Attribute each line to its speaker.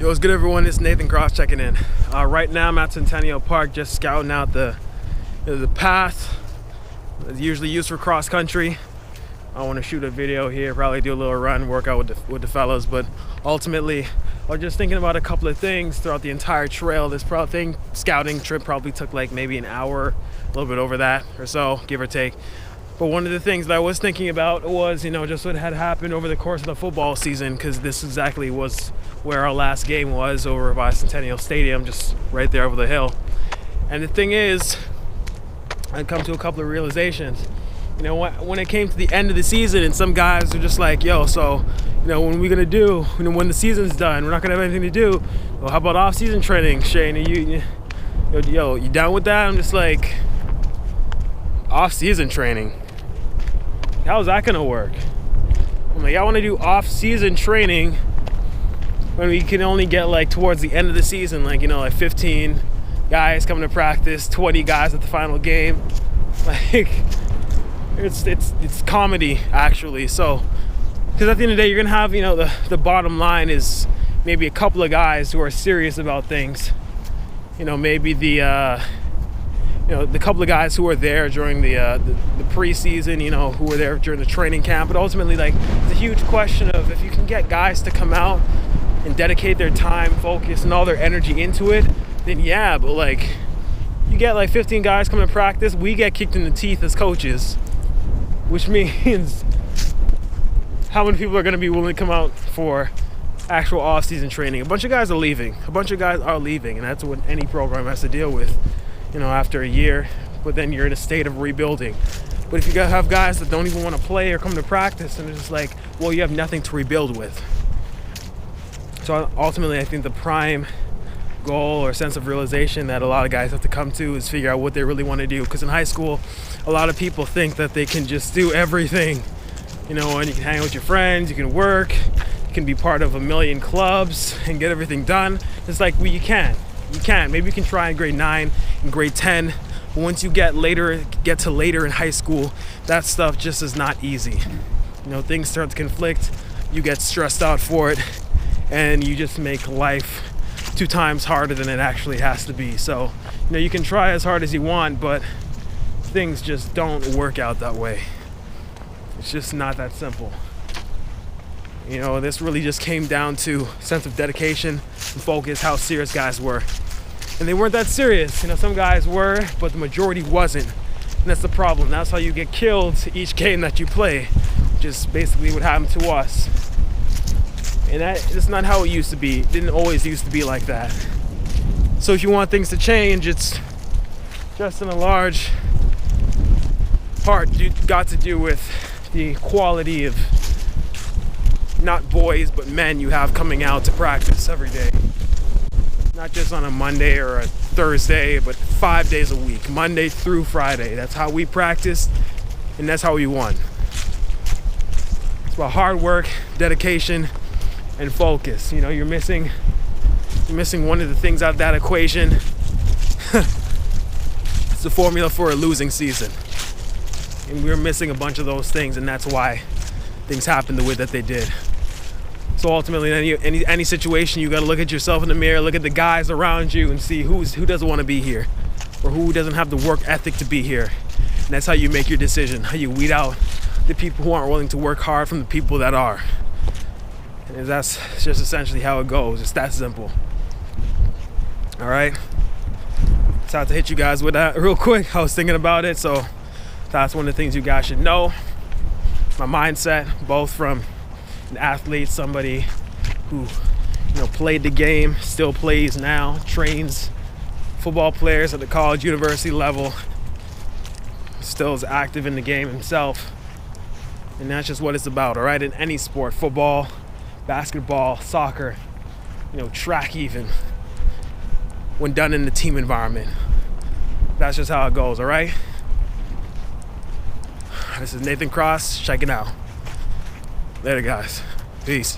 Speaker 1: Yo, what's good, everyone? It's Nathan Cross checking in. Right now, I'm at Centennial Park, just scouting out the path that's usually used for cross country. I want to shoot a video here, probably do a little run, workout with the fellas. But ultimately, I was just thinking about a couple of things throughout the entire trail. This scouting trip probably took like maybe an hour, a little bit over that or so, give or take. But one of the things that I was thinking about was, just what had happened over the course of the football season, because this exactly was where our last game was, over by Centennial Stadium, just right there over the hill. And the thing is, I'd come to a couple of realizations. When it came to the end of the season, and some guys were just like, yo, so, when are we gonna do, when the season's done, we're not gonna have anything to do. Well, how about off-season training, Shane? You down with that? I'm just like, off-season training? How's that gonna work? I'm like, I wanna do off-season training when we can only get like towards the end of the season, like 15 guys coming to practice, 20 guys at the final game. Like, it's comedy, actually. So, because at the end of the day, you're gonna have, the bottom line is maybe a couple of guys who are serious about things. Maybe the couple of guys who were there during the preseason, who were there during the training camp. But ultimately, like, it's a huge question of if you can get guys to come out and dedicate their time, focus, and all their energy into it, then yeah. But like, you get like 15 guys coming to practice, we get kicked in the teeth as coaches, which means how many people are going to be willing to come out for actual off-season training? A bunch of guys are leaving. And that's what any program has to deal with, after a year. But then you're in a state of rebuilding. But if you have guys that don't even want to play or come to practice, and it's just like, well, you have nothing to rebuild with. So ultimately, I think the prime goal or sense of realization that a lot of guys have to come to is figure out what they really want to do. Because in high school, a lot of people think that they can just do everything, and you can hang out with your friends, you can work, you can be part of a million clubs and get everything done. It's like, well, you can't. Maybe you can try in grade 9 and grade 10, but once you get to later in high school, that stuff just is not easy. Things start to conflict, you get stressed out for it, and you just make life 2 times harder than it actually has to be. So, you can try as hard as you want, but things just don't work out that way. It's just not that simple. This really just came down to sense of dedication and focus, how serious guys were. And they weren't that serious. Some guys were, but the majority wasn't. And that's the problem. That's how you get killed each game that you play, which is basically what happened to us. And it's not how it used to be. It didn't always used to be like that. So if you want things to change, it's just in a large part got to do with the quality of not boys, but men you have coming out to practice every day. Not just on a Monday or a Thursday, but 5 days a week, Monday through Friday. That's how we practiced, and that's how we won. It's about hard work, dedication, and focus. You're missing one of the things out of that equation. It's the formula for a losing season. And we're missing a bunch of those things, and that's why things happened the way that they did. So ultimately, in any situation, you got to look at yourself in the mirror, look at the guys around you, and see who doesn't want to be here, or who doesn't have the work ethic to be here. And that's how you make your decision. How you weed out the people who aren't willing to work hard from the people that are. And that's just essentially how it goes. It's that simple. All right. So I had to hit you guys with that real quick. I was thinking about it, so that's one of the things you guys should know. My mindset, both from an athlete, somebody who played the game, still plays now, trains football players at the college, university level, still is active in the game himself. And that's just what it's about, all right? In any sport, football, basketball, soccer, track even, when done in the team environment. That's just how it goes, all right? This is Nathan Cross checking out. Later, guys. Peace.